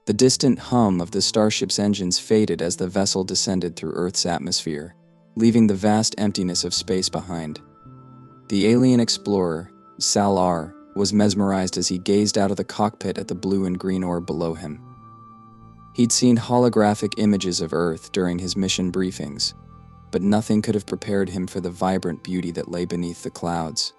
The distant hum of the starship's engines faded as the vessel descended through Earth's atmosphere, leaving the vast emptiness of space behind. The alien explorer, Sal-R, was mesmerized as he gazed out of the cockpit at the blue and green orb below him. He'd seen holographic images of Earth during his mission briefings, but nothing could have prepared him for the vibrant beauty that lay beneath the clouds.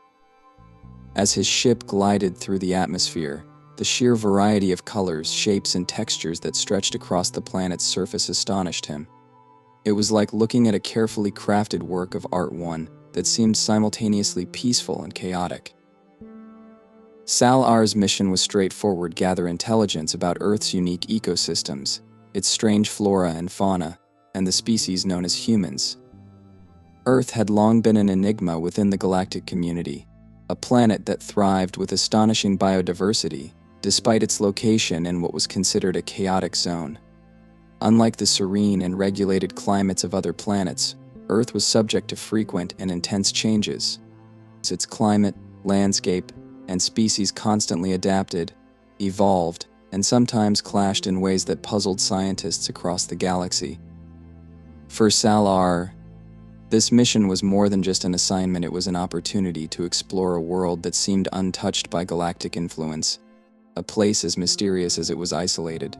As his ship glided through the atmosphere, the sheer variety of colors, shapes, and textures that stretched across the planet's surface astonished him. It was like looking at a carefully crafted work of art, one that seemed simultaneously peaceful and chaotic. Sal-R's mission was straightforward: gather intelligence about Earth's unique ecosystems, its strange flora and fauna, and the species known as humans. Earth had long been an enigma within the galactic community, a planet that thrived with astonishing biodiversity, despite its location in what was considered a chaotic zone. Unlike the serene and regulated climates of other planets, Earth was subject to frequent and intense changes. Its climate, landscape, and species constantly adapted, evolved, and sometimes clashed in ways that puzzled scientists across the galaxy. For Sal-R, this mission was more than just an assignment. It was an opportunity to explore a world that seemed untouched by galactic influence, a place as mysterious as it was isolated.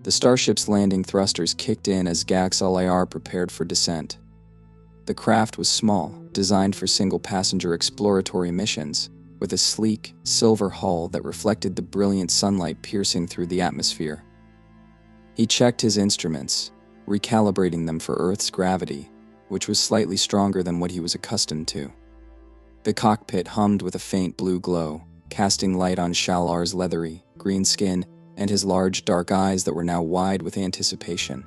The starship's landing thrusters kicked in as Sal-R prepared for descent. The craft was small, designed for single-passenger exploratory missions, with a sleek, silver hull that reflected the brilliant sunlight piercing through the atmosphere. He checked his instruments, recalibrating them for Earth's gravity, which was slightly stronger than what he was accustomed to. The cockpit hummed with a faint blue glow, casting light on Sal-R's leathery, green skin and his large, dark eyes that were now wide with anticipation.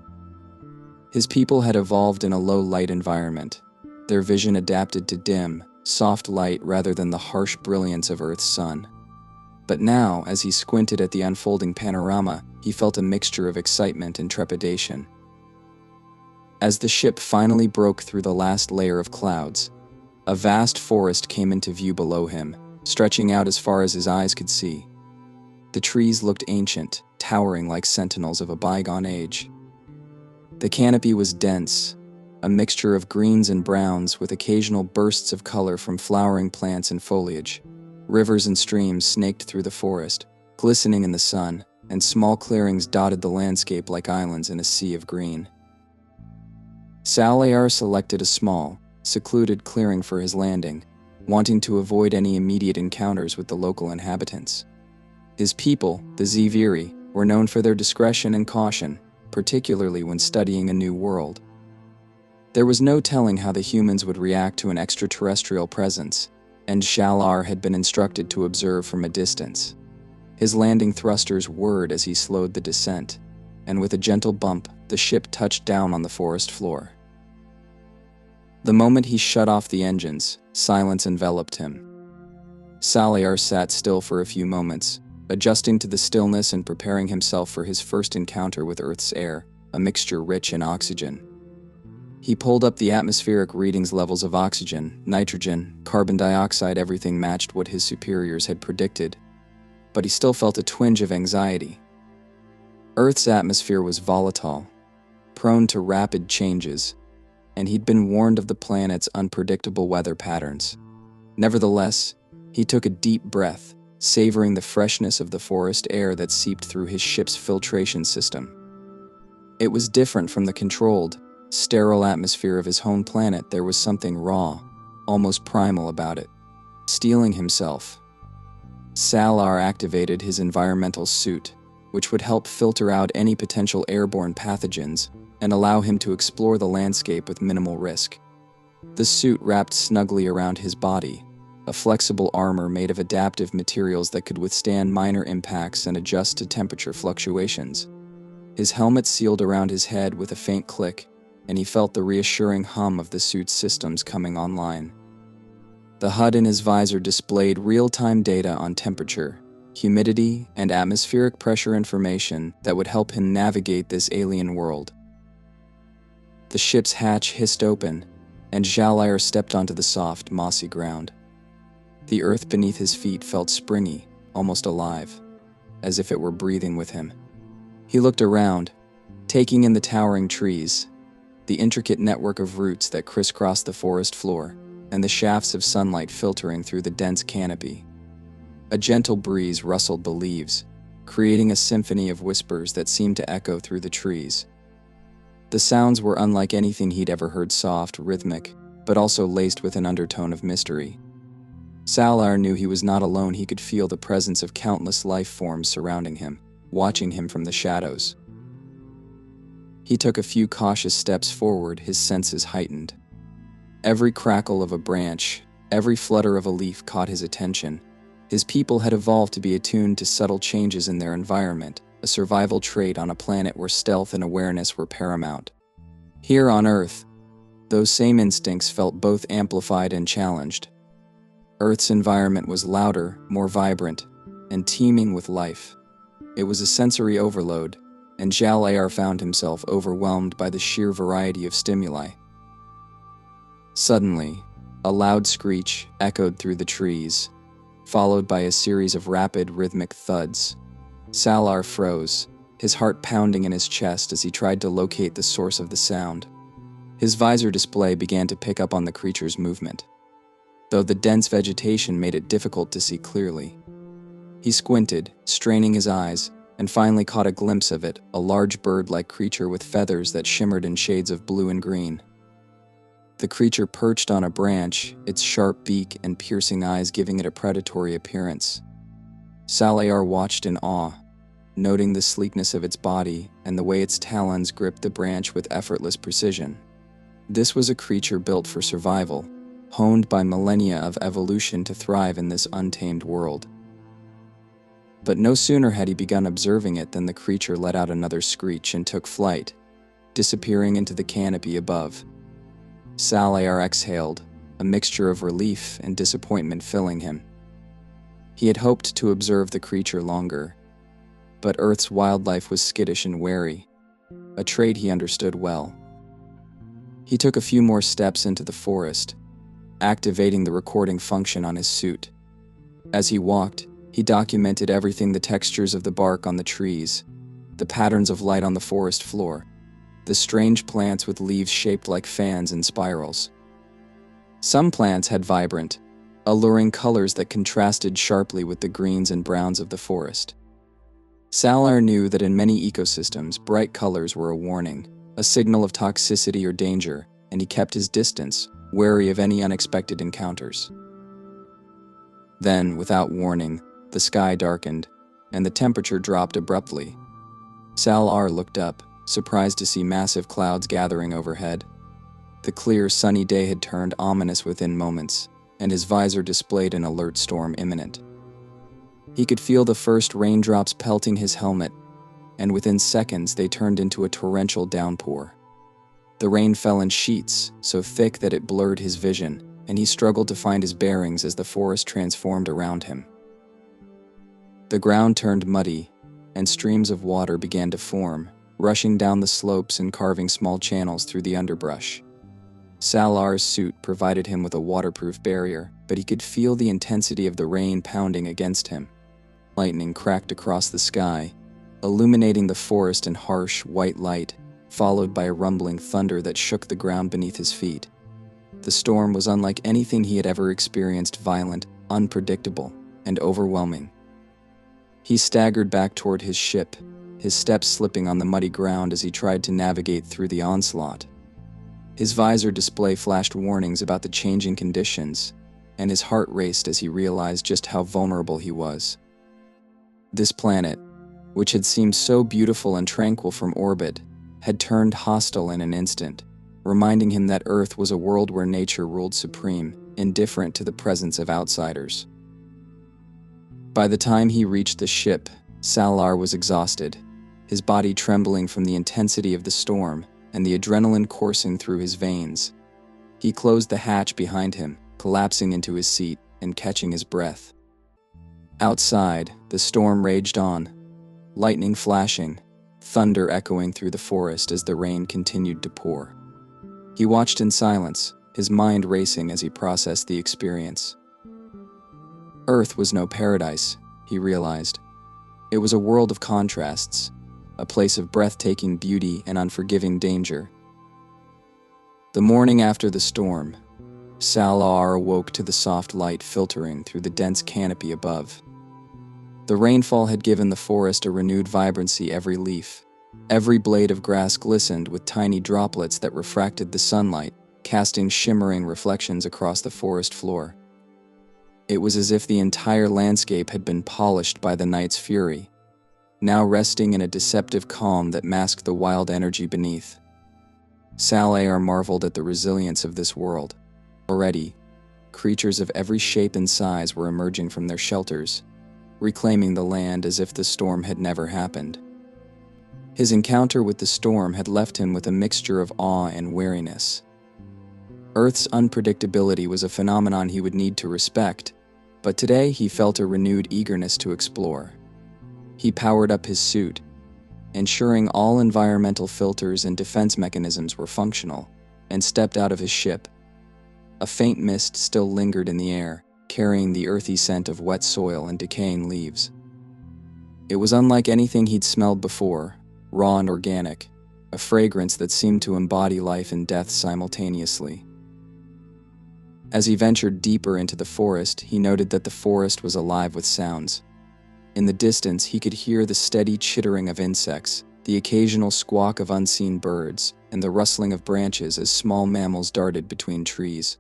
His people had evolved in a low-light environment, their vision adapted to dim, soft light rather than the harsh brilliance of Earth's sun. But now, as he squinted at the unfolding panorama, he felt a mixture of excitement and trepidation. As the ship finally broke through the last layer of clouds, a vast forest came into view below him, stretching out as far as his eyes could see. The trees looked ancient, towering like sentinels of a bygone age. The canopy was dense, a mixture of greens and browns with occasional bursts of color from flowering plants and foliage. Rivers and streams snaked through the forest, glistening in the sun, and small clearings dotted the landscape like islands in a sea of green. Sal-R selected a small, secluded clearing for his landing, wanting to avoid any immediate encounters with the local inhabitants. His people, the Zviri, were known for their discretion and caution, particularly when studying a new world. There was no telling how the humans would react to an extraterrestrial presence, and Sal-R had been instructed to observe from a distance. His landing thrusters whirred as he slowed the descent, and with a gentle bump, the ship touched down on the forest floor. The moment he shut off the engines, silence enveloped him. Sal-R sat still for a few moments, adjusting to the stillness and preparing himself for his first encounter with Earth's air, a mixture rich in oxygen. He pulled up the atmospheric readings. Levels of oxygen, nitrogen, carbon dioxide, everything matched what his superiors had predicted. But he still felt a twinge of anxiety. Earth's atmosphere was volatile, prone to rapid changes, and he'd been warned of the planet's unpredictable weather patterns. Nevertheless, he took a deep breath, savoring the freshness of the forest air that seeped through his ship's filtration system. It was different from the controlled, sterile atmosphere of his home planet. There was something raw, almost primal about it. Steeling himself, Sal-R activated his environmental suit, which would help filter out any potential airborne pathogens and allow him to explore the landscape with minimal risk. The suit wrapped snugly around his body, a flexible armor made of adaptive materials that could withstand minor impacts and adjust to temperature fluctuations. His helmet sealed around his head with a faint click, and he felt the reassuring hum of the suit's systems coming online. The HUD in his visor displayed real-time data on temperature, humidity, and atmospheric pressure information that would help him navigate this alien world. The ship's hatch hissed open, and Sal-R stepped onto the soft, mossy ground. The earth beneath his feet felt springy, almost alive, as if it were breathing with him. He looked around, taking in the towering trees, the intricate network of roots that crisscrossed the forest floor, and the shafts of sunlight filtering through the dense canopy. A gentle breeze rustled the leaves, creating a symphony of whispers that seemed to echo through the trees. The sounds were unlike anything he'd ever heard, soft, rhythmic, but also laced with an undertone of mystery. Salar knew he was not alone. He could feel the presence of countless life forms surrounding him, watching him from the shadows. He took a few cautious steps forward, his senses heightened. Every crackle of a branch, every flutter of a leaf caught his attention. His people had evolved to be attuned to subtle changes in their environment, a survival trait on a planet where stealth and awareness were paramount. Here on Earth, those same instincts felt both amplified and challenged. Earth's environment was louder, more vibrant, and teeming with life. It was a sensory overload, and Jal-Ar found himself overwhelmed by the sheer variety of stimuli. Suddenly, a loud screech echoed through the trees, followed by a series of rapid, rhythmic thuds. Salar froze, his heart pounding in his chest as he tried to locate the source of the sound. His visor display began to pick up on the creature's movement, though the dense vegetation made it difficult to see clearly. He squinted, straining his eyes, and finally caught a glimpse of it, a large bird-like creature with feathers that shimmered in shades of blue and green. The creature perched on a branch, its sharp beak and piercing eyes giving it a predatory appearance. Salar watched in awe, noting the sleekness of its body and the way its talons gripped the branch with effortless precision. This was a creature built for survival, honed by millennia of evolution to thrive in this untamed world. But no sooner had he begun observing it than the creature let out another screech and took flight, disappearing into the canopy above. Salar exhaled, a mixture of relief and disappointment filling him. He had hoped to observe the creature longer, but Earth's wildlife was skittish and wary, a trait he understood well. He took a few more steps into the forest, activating the recording function on his suit. As he walked, he documented everything: the textures of the bark on the trees, the patterns of light on the forest floor, the strange plants with leaves shaped like fans and spirals. Some plants had vibrant, alluring colors that contrasted sharply with the greens and browns of the forest. Salar knew that in many ecosystems, bright colors were a warning, a signal of toxicity or danger, and he kept his distance, wary of any unexpected encounters. Then, without warning, the sky darkened, and the temperature dropped abruptly. Salar looked up, surprised to see massive clouds gathering overhead. The clear, sunny day had turned ominous within moments, and his visor displayed an alert storm imminent. He could feel the first raindrops pelting his helmet, and within seconds they turned into a torrential downpour. The rain fell in sheets, so thick that it blurred his vision, and he struggled to find his bearings as the forest transformed around him. The ground turned muddy, and streams of water began to form, rushing down the slopes and carving small channels through the underbrush. Salar's suit provided him with a waterproof barrier, but he could feel the intensity of the rain pounding against him. Lightning cracked across the sky, illuminating the forest in harsh, white light, followed by a rumbling thunder that shook the ground beneath his feet. The storm was unlike anything he had ever experienced: violent, unpredictable, and overwhelming. He staggered back toward his ship, his steps slipping on the muddy ground as he tried to navigate through the onslaught. His visor display flashed warnings about the changing conditions, and his heart raced as he realized just how vulnerable he was. This planet, which had seemed so beautiful and tranquil from orbit, had turned hostile in an instant, reminding him that Earth was a world where nature ruled supreme, indifferent to the presence of outsiders. By the time he reached the ship, Salar was exhausted, his body trembling from the intensity of the storm and the adrenaline coursing through his veins. He closed the hatch behind him, collapsing into his seat and catching his breath. Outside, the storm raged on, lightning flashing, thunder echoing through the forest as the rain continued to pour. He watched in silence, his mind racing as he processed the experience. Earth was no paradise, he realized. It was a world of contrasts, a place of breathtaking beauty and unforgiving danger. The morning after the storm, Salar awoke to the soft light filtering through the dense canopy above. The rainfall had given the forest a renewed vibrancy. Every leaf, every blade of grass glistened with tiny droplets that refracted the sunlight, casting shimmering reflections across the forest floor. It was as if the entire landscape had been polished by the night's fury, now resting in a deceptive calm that masked the wild energy beneath. Salar marveled at the resilience of this world. Already, creatures of every shape and size were emerging from their shelters, reclaiming the land as if the storm had never happened. His encounter with the storm had left him with a mixture of awe and wariness. Earth's unpredictability was a phenomenon he would need to respect, but today he felt a renewed eagerness to explore. He powered up his suit, ensuring all environmental filters and defense mechanisms were functional, and stepped out of his ship. A faint mist still lingered in the air, carrying the earthy scent of wet soil and decaying leaves. It was unlike anything he'd smelled before, raw and organic, a fragrance that seemed to embody life and death simultaneously. As he ventured deeper into the forest, he noted that the forest was alive with sounds. In the distance, he could hear the steady chittering of insects, the occasional squawk of unseen birds, and the rustling of branches as small mammals darted between trees.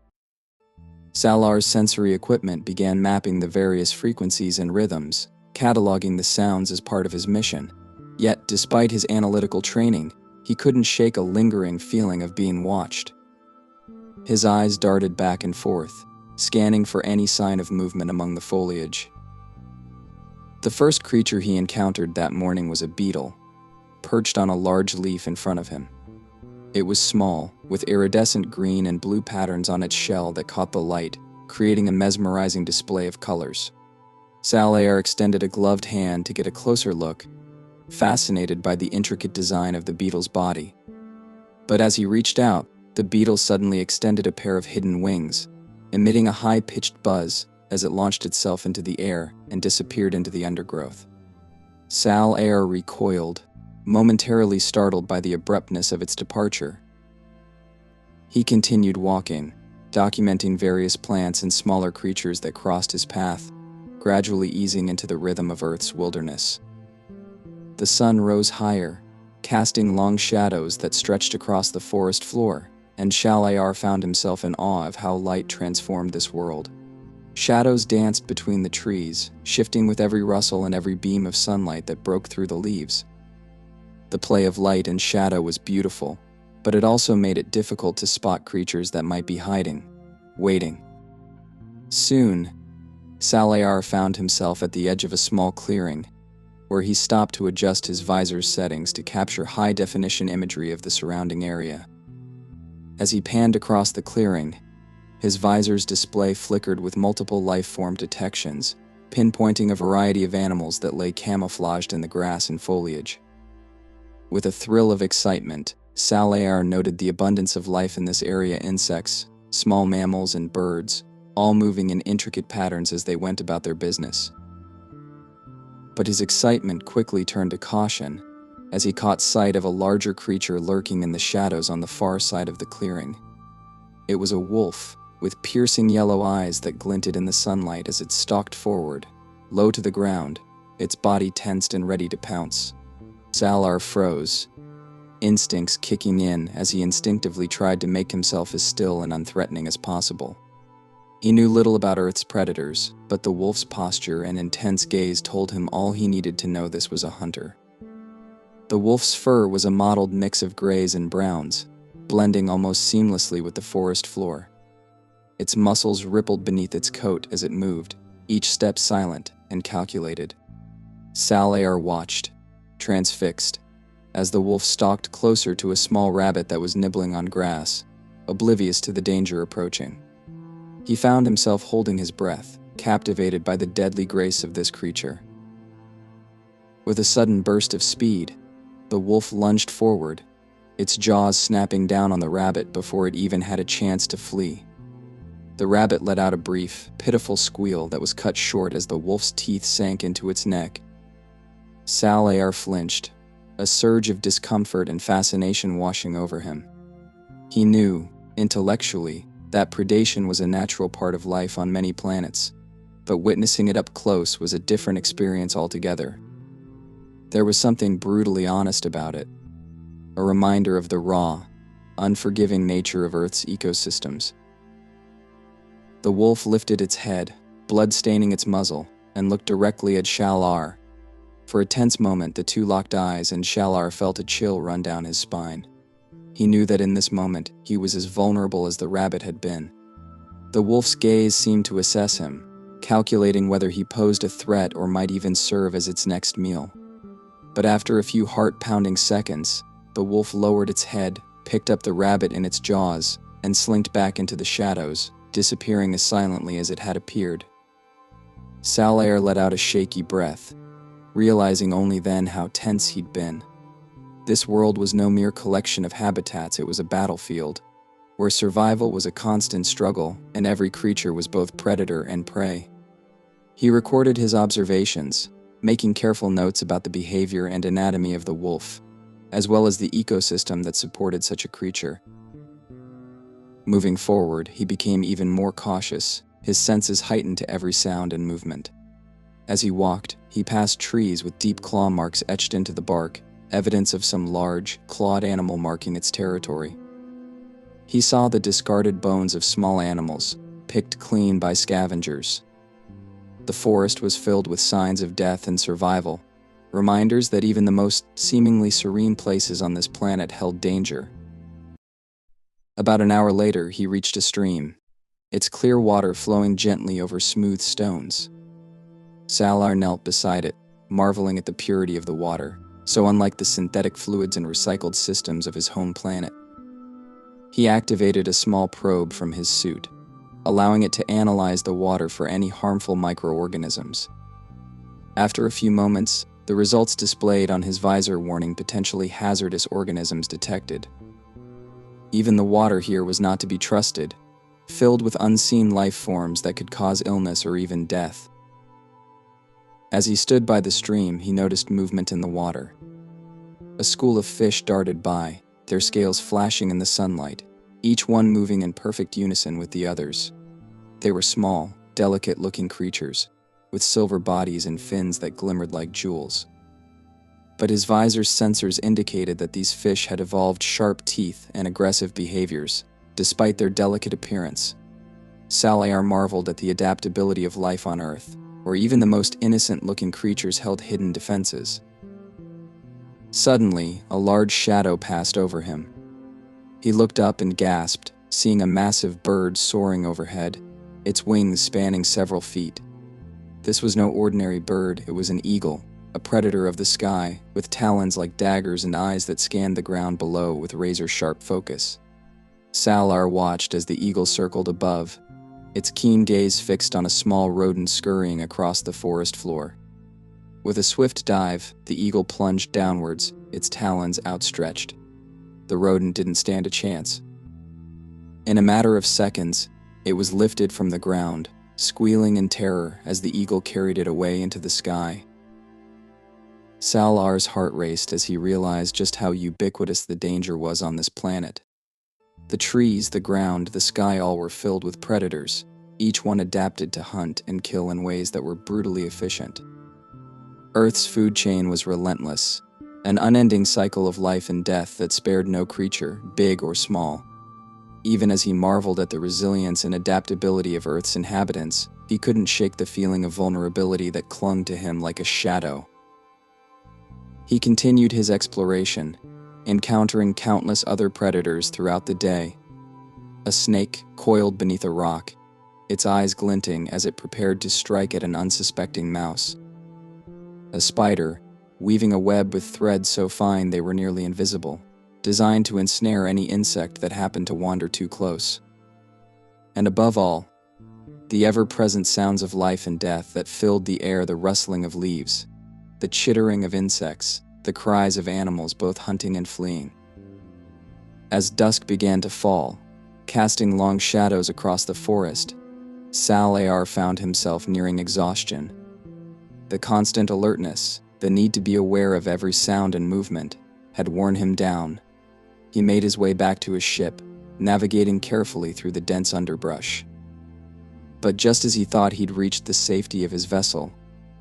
Salar's sensory equipment began mapping the various frequencies and rhythms, cataloging the sounds as part of his mission. Yet, despite his analytical training, he couldn't shake a lingering feeling of being watched. His eyes darted back and forth, scanning for any sign of movement among the foliage. The first creature he encountered that morning was a beetle, perched on a large leaf in front of him. It was small, with iridescent green and blue patterns on its shell that caught the light, creating a mesmerizing display of colors. Salar extended a gloved hand to get a closer look, fascinated by the intricate design of the beetle's body. But as he reached out, the beetle suddenly extended a pair of hidden wings, emitting a high-pitched buzz as it launched itself into the air and disappeared into the undergrowth. Salar recoiled, momentarily startled by the abruptness of its departure. He continued walking, documenting various plants and smaller creatures that crossed his path, gradually easing into the rhythm of Earth's wilderness. The sun rose higher, casting long shadows that stretched across the forest floor, and Salar found himself in awe of how light transformed this world. Shadows danced between the trees, shifting with every rustle and every beam of sunlight that broke through the leaves. The play of light and shadow was beautiful, but it also made it difficult to spot creatures that might be hiding, waiting. Soon, Salar found himself at the edge of a small clearing, where he stopped to adjust his visor's settings to capture high-definition imagery of the surrounding area. As he panned across the clearing, his visor's display flickered with multiple life-form detections, pinpointing a variety of animals that lay camouflaged in the grass and foliage. With a thrill of excitement, Salar noted the abundance of life in this area: insects, small mammals, and birds, all moving in intricate patterns as they went about their business. But his excitement quickly turned to caution as he caught sight of a larger creature lurking in the shadows on the far side of the clearing. It was a wolf, with piercing yellow eyes that glinted in the sunlight as it stalked forward, low to the ground, its body tensed and ready to pounce. Salar froze, instincts kicking in as he instinctively tried to make himself as still and unthreatening as possible. He knew little about Earth's predators, but the wolf's posture and intense gaze told him all he needed to know: this was a hunter. The wolf's fur was a mottled mix of grays and browns, blending almost seamlessly with the forest floor. Its muscles rippled beneath its coat as it moved, each step silent and calculated. Salar watched, transfixed, as the wolf stalked closer to a small rabbit that was nibbling on grass, oblivious to the danger approaching. He found himself holding his breath, captivated by the deadly grace of this creature. With a sudden burst of speed, the wolf lunged forward, its jaws snapping down on the rabbit before it even had a chance to flee. The rabbit let out a brief, pitiful squeal that was cut short as the wolf's teeth sank into its neck. Salar flinched, a surge of discomfort and fascination washing over him. He knew, intellectually, that predation was a natural part of life on many planets, but witnessing it up close was a different experience altogether. There was something brutally honest about it, a reminder of the raw, unforgiving nature of Earth's ecosystems. The wolf lifted its head, blood staining its muzzle, and looked directly at Shalar. For a tense moment, the two locked eyes, and Shalar felt a chill run down his spine. He knew that in this moment, he was as vulnerable as the rabbit had been. The wolf's gaze seemed to assess him, calculating whether he posed a threat or might even serve as its next meal. But after a few heart-pounding seconds, the wolf lowered its head, picked up the rabbit in its jaws, and slinked back into the shadows, disappearing as silently as it had appeared. Salair let out a shaky breath, realizing only then how tense he'd been. This world was no mere collection of habitats, it was a battlefield, where survival was a constant struggle and every creature was both predator and prey. He recorded his observations, making careful notes about the behavior and anatomy of the wolf, as well as the ecosystem that supported such a creature. Moving forward, he became even more cautious, his senses heightened to every sound and movement. As he walked, he passed trees with deep claw marks etched into the bark, evidence of some large, clawed animal marking its territory. He saw the discarded bones of small animals, picked clean by scavengers. The forest was filled with signs of death and survival, reminders that even the most seemingly serene places on this planet held danger. About an hour later, he reached a stream, its clear water flowing gently over smooth stones. Salar knelt beside it, marveling at the purity of the water, so unlike the synthetic fluids and recycled systems of his home planet. He activated a small probe from his suit, allowing it to analyze the water for any harmful microorganisms. After a few moments, the results displayed on his visor warning potentially hazardous organisms detected. Even the water here was not to be trusted, filled with unseen life forms that could cause illness or even death. As he stood by the stream, he noticed movement in the water. A school of fish darted by, their scales flashing in the sunlight, each one moving in perfect unison with the others. They were small, delicate-looking creatures, with silver bodies and fins that glimmered like jewels. But his visor's sensors indicated that these fish had evolved sharp teeth and aggressive behaviors, despite their delicate appearance. Salayar marveled at the adaptability of life on Earth, where even the most innocent-looking creatures held hidden defenses. Suddenly, a large shadow passed over him. He looked up and gasped, seeing a massive bird soaring overhead, its wings spanning several feet. This was no ordinary bird, it was an eagle, a predator of the sky, with talons like daggers and eyes that scanned the ground below with razor-sharp focus. Salar watched as the eagle circled above, its keen gaze fixed on a small rodent scurrying across the forest floor. With a swift dive, the eagle plunged downwards, its talons outstretched. The rodent didn't stand a chance. In a matter of seconds, it was lifted from the ground, squealing in terror as the eagle carried it away into the sky. Salar's heart raced as he realized just how ubiquitous the danger was on this planet. The trees, the ground, the sky all were filled with predators, each one adapted to hunt and kill in ways that were brutally efficient. Earth's food chain was relentless, an unending cycle of life and death that spared no creature, big or small. Even as he marveled at the resilience and adaptability of Earth's inhabitants, he couldn't shake the feeling of vulnerability that clung to him like a shadow. He continued his exploration, encountering countless other predators throughout the day. A snake coiled beneath a rock, its eyes glinting as it prepared to strike at an unsuspecting mouse. A spider, weaving a web with threads so fine they were nearly invisible, designed to ensnare any insect that happened to wander too close. And above all, the ever-present sounds of life and death that filled the air, the rustling of leaves, the chittering of insects, the cries of animals both hunting and fleeing. As dusk began to fall, casting long shadows across the forest, Salayar found himself nearing exhaustion. The constant alertness, The need to be aware of every sound and movement had worn him down. He made his way back to his ship, navigating carefully through the dense underbrush. But just as he thought he'd reached the safety of his vessel,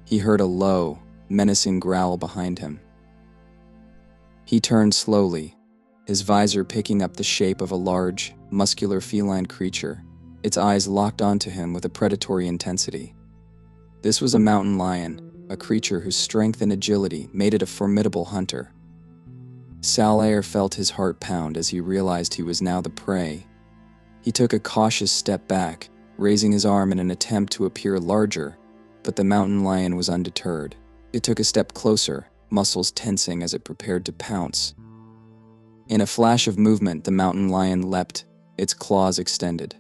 he heard a low, menacing growl behind him. He turned slowly, his visor picking up the shape of a large, muscular feline creature, its eyes locked onto him with a predatory intensity. This was a mountain lion, a creature whose strength and agility made it a formidable hunter. Sci-Fi felt his heart pound as he realized he was now the prey. He took a cautious step back, raising his arm in an attempt to appear larger, but the mountain lion was undeterred. It took a step closer, muscles tensing as it prepared to pounce. In a flash of movement, the mountain lion leapt, its claws extended.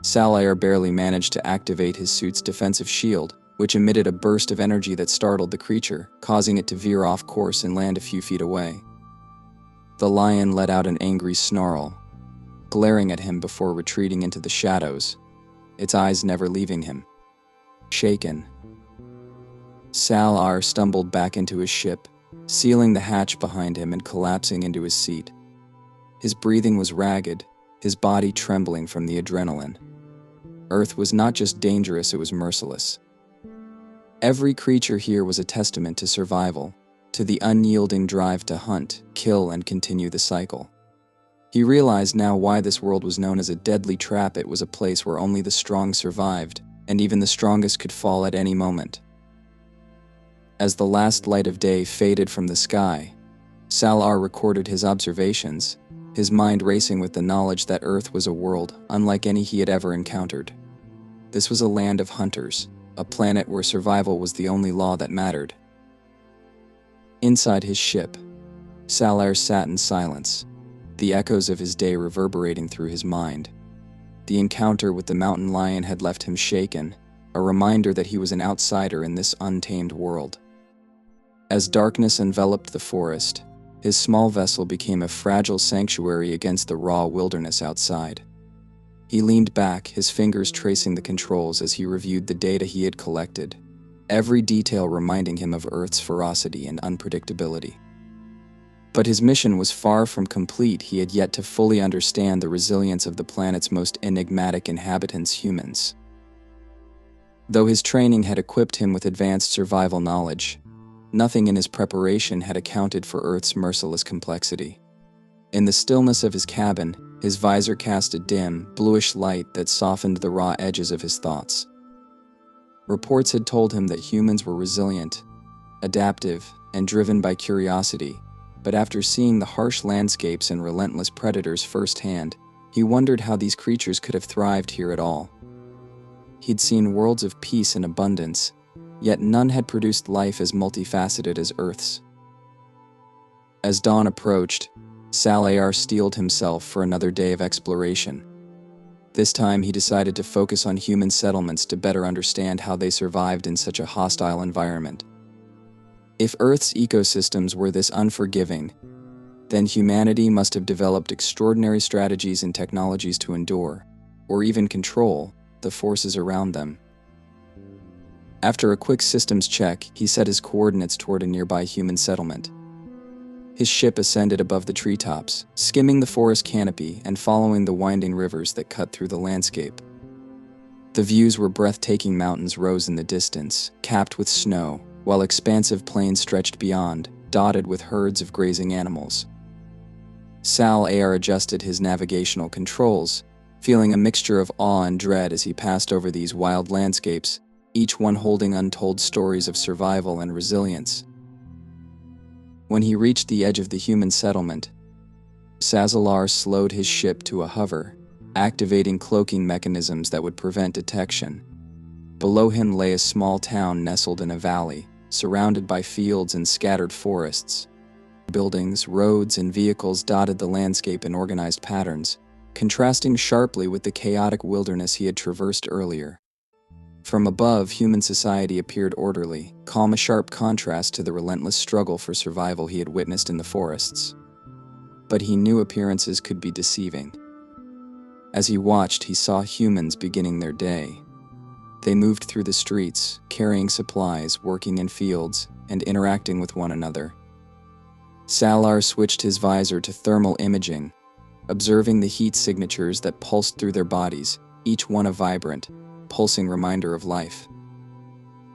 Sci-Fi barely managed to activate his suit's defensive shield, which emitted a burst of energy that startled the creature, causing it to veer off course and land a few feet away. The lion let out an angry snarl, glaring at him before retreating into the shadows, its eyes never leaving him. Shaken, Sci-Fi stumbled back into his ship, sealing the hatch behind him and collapsing into his seat. His breathing was ragged, his body trembling from the adrenaline. Earth was not just dangerous, it was merciless. Every creature here was a testament to survival, to the unyielding drive to hunt, kill, and continue the cycle. He realized now why this world was known as a deadly trap. It was a place where only the strong survived, and even the strongest could fall at any moment. As the last light of day faded from the sky, Sci-Fi recorded his observations, his mind racing with the knowledge that Earth was a world unlike any he had ever encountered. This was a land of hunters, a planet where survival was the only law that mattered. Inside his ship, Sci-Fi sat in silence, the echoes of his day reverberating through his mind. The encounter with the mountain lion had left him shaken, a reminder that he was an outsider in this untamed world. As darkness enveloped the forest, his small vessel became a fragile sanctuary against the raw wilderness outside. He leaned back, his fingers tracing the controls as he reviewed the data he had collected, every detail reminding him of Earth's ferocity and unpredictability. But his mission was far from complete. He had yet to fully understand the resilience of the planet's most enigmatic inhabitants, humans. Though his training had equipped him with advanced survival knowledge, nothing in his preparation had accounted for Earth's merciless complexity. In the stillness of his cabin, his visor cast a dim, bluish light that softened the raw edges of his thoughts. Reports had told him that humans were resilient, adaptive, and driven by curiosity, but after seeing the harsh landscapes and relentless predators firsthand, he wondered how these creatures could have thrived here at all. He'd seen worlds of peace and abundance, yet none had produced life as multifaceted as Earth's. As dawn approached, Sci-Fi steeled himself for another day of exploration. This time he decided to focus on human settlements to better understand how they survived in such a hostile environment. If Earth's ecosystems were this unforgiving, then humanity must have developed extraordinary strategies and technologies to endure, or even control, the forces around them. After a quick systems check, he set his coordinates toward a nearby human settlement. His ship ascended above the treetops, skimming the forest canopy and following the winding rivers that cut through the landscape. The views were breathtaking. Mountains rose in the distance, capped with snow, while expansive plains stretched beyond, dotted with herds of grazing animals. Sci-Fi adjusted his navigational controls, feeling a mixture of awe and dread as he passed over these wild landscapes, each one holding untold stories of survival and resilience. When he reached the edge of the human settlement, Sci-Fi slowed his ship to a hover, activating cloaking mechanisms that would prevent detection. Below him lay a small town nestled in a valley, surrounded by fields and scattered forests. Buildings, roads, and vehicles dotted the landscape in organized patterns, contrasting sharply with the chaotic wilderness he had traversed earlier. From above, human society appeared orderly, calm, a sharp contrast to the relentless struggle for survival he had witnessed in the forests. But he knew appearances could be deceiving. As he watched, he saw humans beginning their day. They moved through the streets, carrying supplies, working in fields, and interacting with one another. Salar switched his visor to thermal imaging, observing the heat signatures that pulsed through their bodies, each one a vibrant, pulsing reminder of life.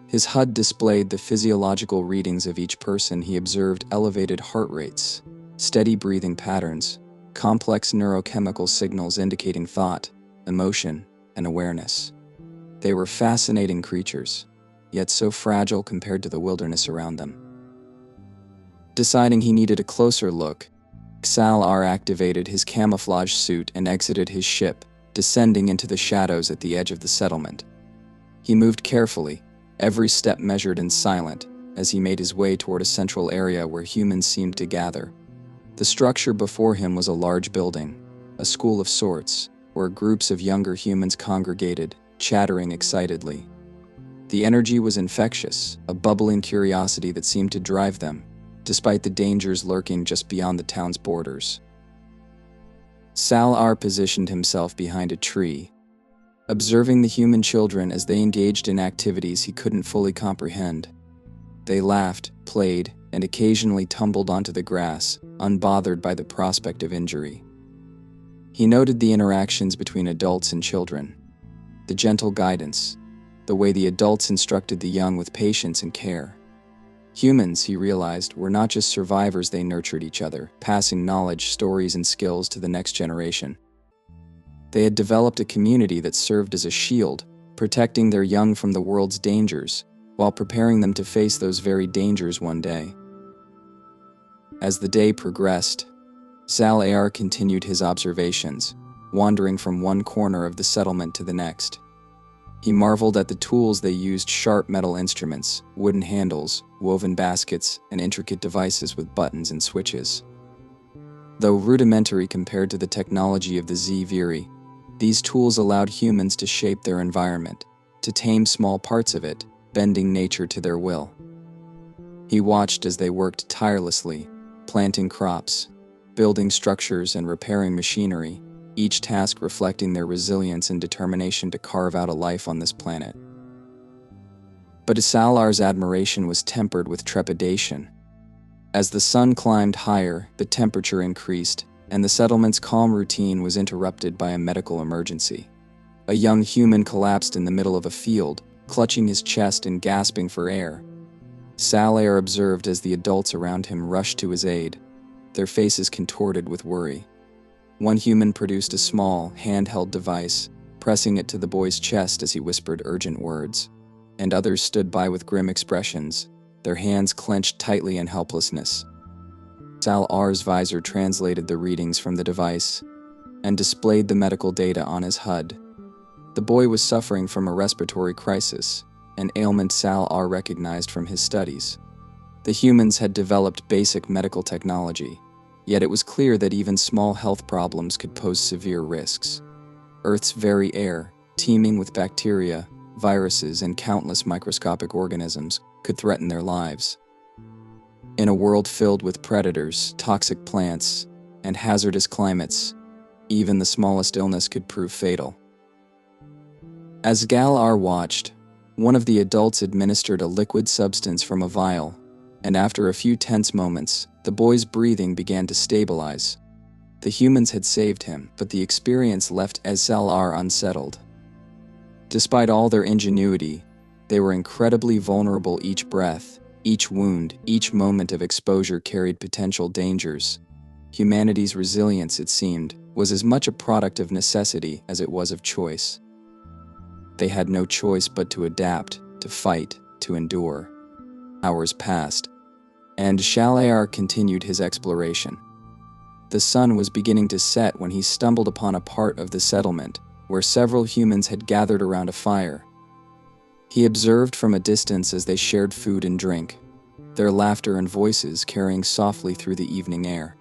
His HUD displayed the physiological readings of each person. He observed elevated heart rates, steady breathing patterns, complex neurochemical signals indicating thought, emotion, and awareness. They were fascinating creatures, yet so fragile compared to the wilderness around them. Deciding he needed a closer look, Salar activated his camouflage suit and exited his ship, descending into the shadows at the edge of the settlement. He moved carefully, every step measured and silent, as he made his way toward a central area where humans seemed to gather. The structure before him was a large building, a school of sorts, where groups of younger humans congregated, chattering excitedly. The energy was infectious, a bubbling curiosity that seemed to drive them, despite the dangers lurking just beyond the town's borders. Salar positioned himself behind a tree, observing the human children as they engaged in activities he couldn't fully comprehend. They laughed, played, and occasionally tumbled onto the grass, unbothered by the prospect of injury. He noted the interactions between adults and children, the gentle guidance, the way the adults instructed the young with patience and care. Humans, he realized, were not just survivors. They nurtured each other, passing knowledge, stories, and skills to the next generation. They had developed a community that served as a shield, protecting their young from the world's dangers, while preparing them to face those very dangers one day. As the day progressed, Salar continued his observations, wandering from one corner of the settlement to the next. He marveled at the tools they used: sharp metal instruments, wooden handles, woven baskets, and intricate devices with buttons and switches. Though rudimentary compared to the technology of the Zviri, these tools allowed humans to shape their environment, to tame small parts of it, bending nature to their will. He watched as they worked tirelessly, planting crops, building structures, and repairing machinery, each task reflecting their resilience and determination to carve out a life on this planet. But Salar's admiration was tempered with trepidation. As the sun climbed higher, the temperature increased, and the settlement's calm routine was interrupted by a medical emergency. A young human collapsed in the middle of a field, clutching his chest and gasping for air. Salar observed as the adults around him rushed to his aid, their faces contorted with worry. One human produced a small, handheld device, pressing it to the boy's chest as he whispered urgent words, and others stood by with grim expressions, their hands clenched tightly in helplessness. Salar's visor translated the readings from the device and displayed the medical data on his HUD. The boy was suffering from a respiratory crisis, an ailment Salar recognized from his studies. The humans had developed basic medical technology, yet it was clear that even small health problems could pose severe risks. Earth's very air, teeming with bacteria, viruses, and countless microscopic organisms, could threaten their lives. In a world filled with predators, toxic plants, and hazardous climates, even the smallest illness could prove fatal. As Galar watched, one of the adults administered a liquid substance from a vial, and after a few tense moments, the boy's breathing began to stabilize. The humans had saved him, but the experience left Salar unsettled. Despite all their ingenuity, they were incredibly vulnerable. Each breath, each wound, each moment of exposure carried potential dangers. Humanity's resilience, it seemed, was as much a product of necessity as it was of choice. They had no choice but to adapt, to fight, to endure. Hours passed, and Salar continued his exploration. The sun was beginning to set when he stumbled upon a part of the settlement where several humans had gathered around a fire. He observed from a distance as they shared food and drink, their laughter and voices carrying softly through the evening air.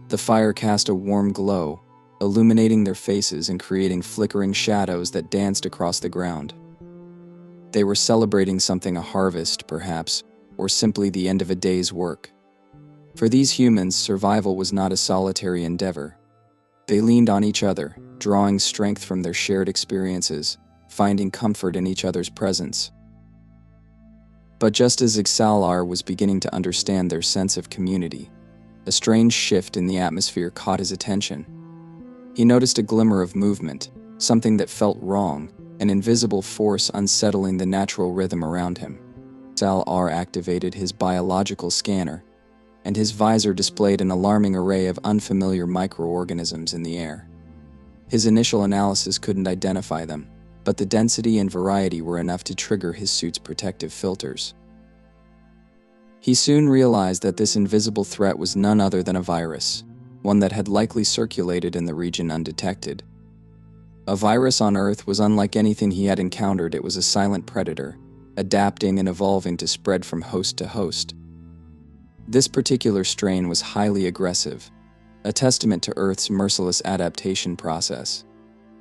The fire cast a warm glow, illuminating their faces and creating flickering shadows that danced across the ground. They were celebrating something: a harvest, perhaps, or simply the end of a day's work. For these humans, survival was not a solitary endeavor. They leaned on each other, drawing strength from their shared experiences, finding comfort in each other's presence. But just as Salar was beginning to understand their sense of community, a strange shift in the atmosphere caught his attention. He noticed a glimmer of movement, something that felt wrong, an invisible force unsettling the natural rhythm around him. Salar activated his biological scanner, and his visor displayed an alarming array of unfamiliar microorganisms in the air. His initial analysis couldn't identify them, but the density and variety were enough to trigger his suit's protective filters. He soon realized that this invisible threat was none other than a virus, one that had likely circulated in the region undetected. A virus on Earth was unlike anything he had encountered. It was a silent predator, adapting and evolving to spread from host to host. This particular strain was highly aggressive, a testament to Earth's merciless adaptation process.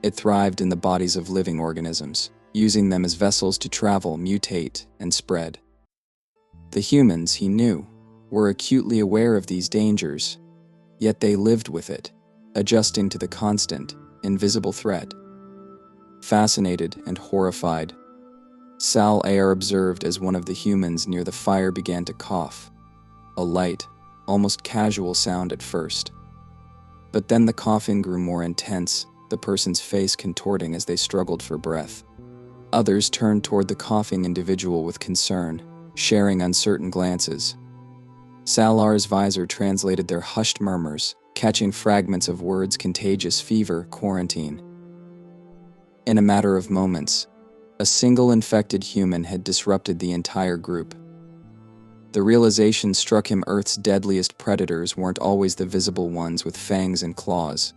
It thrived in the bodies of living organisms, using them as vessels to travel, mutate, and spread. The humans, he knew, were acutely aware of these dangers, yet they lived with it, adjusting to the constant, invisible threat. Fascinated and horrified, Salar observed as one of the humans near the fire began to cough, a light, almost casual sound at first. But then the coughing grew more intense, the person's face contorting as they struggled for breath. Others turned toward the coughing individual with concern, sharing uncertain glances. Salar's visor translated their hushed murmurs, catching fragments of words: contagious fever, quarantine. In a matter of moments, a single infected human had disrupted the entire group. The realization struck him: Earth's deadliest predators weren't always the visible ones with fangs and claws.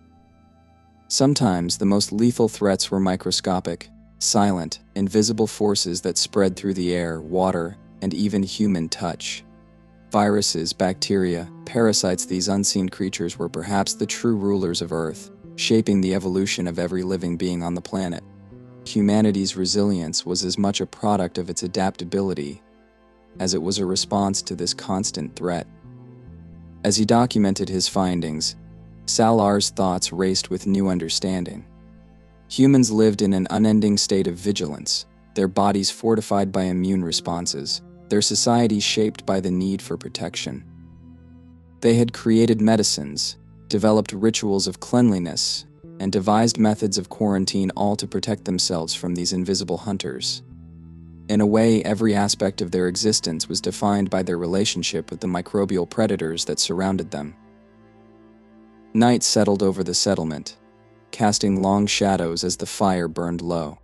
Sometimes the most lethal threats were microscopic, silent, invisible forces that spread through the air, water, and even human touch. Viruses, bacteria, parasites, these unseen creatures were perhaps the true rulers of Earth, shaping the evolution of every living being on the planet. Humanity's resilience was as much a product of its adaptability as it was a response to this constant threat. As he documented his findings, Salar's thoughts raced with new understanding. Humans lived in an unending state of vigilance, their bodies fortified by immune responses, their societies shaped by the need for protection. They had created medicines, developed rituals of cleanliness, and devised methods of quarantine, all to protect themselves from these invisible hunters. In a way, every aspect of their existence was defined by their relationship with the microbial predators that surrounded them. Night settled over the settlement, casting long shadows as the fire burned low.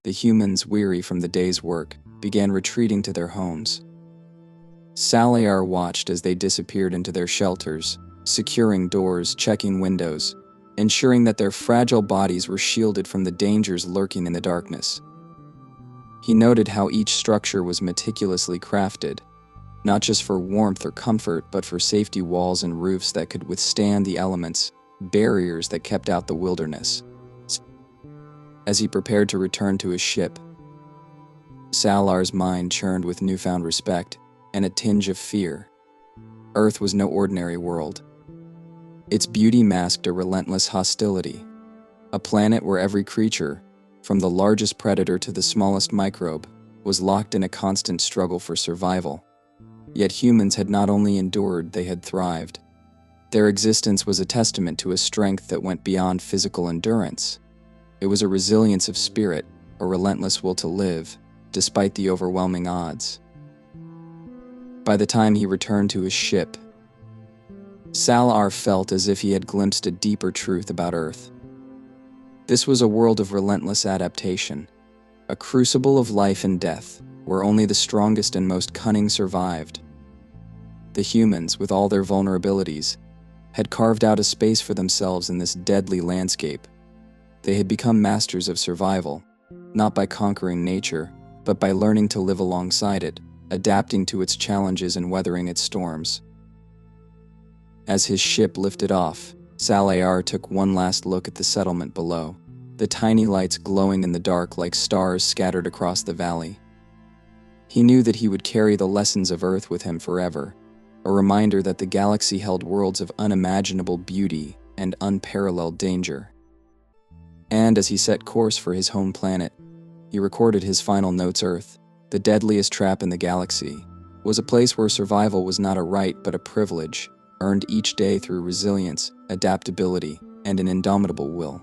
The humans, weary from the day's work, began retreating to their homes. Salar watched as they disappeared into their shelters, securing doors, checking windows, ensuring that their fragile bodies were shielded from the dangers lurking in the darkness. He noted how each structure was meticulously crafted, not just for warmth or comfort, but for safety: walls and roofs that could withstand the elements, barriers that kept out the wilderness. As he prepared to return to his ship, Salar's mind churned with newfound respect and a tinge of fear. Earth was no ordinary world. Its beauty masked a relentless hostility, a planet where every creature, from the largest predator to the smallest microbe, was locked in a constant struggle for survival. Yet humans had not only endured, they had thrived. Their existence was a testament to a strength that went beyond physical endurance. It was a resilience of spirit, a relentless will to live, despite the overwhelming odds. By the time he returned to his ship, Salar felt as if he had glimpsed a deeper truth about Earth. This was a world of relentless adaptation, a crucible of life and death, where only the strongest and most cunning survived. The humans, with all their vulnerabilities, had carved out a space for themselves in this deadly landscape. They had become masters of survival, not by conquering nature, but by learning to live alongside it, adapting to its challenges and weathering its storms. As his ship lifted off, Salar took one last look at the settlement below, the tiny lights glowing in the dark like stars scattered across the valley. He knew that he would carry the lessons of Earth with him forever, a reminder that the galaxy held worlds of unimaginable beauty and unparalleled danger. And as he set course for his home planet, he recorded his final notes: Earth, the deadliest trap in the galaxy, was a place where survival was not a right but a privilege, earned each day through resilience, adaptability, and an indomitable will.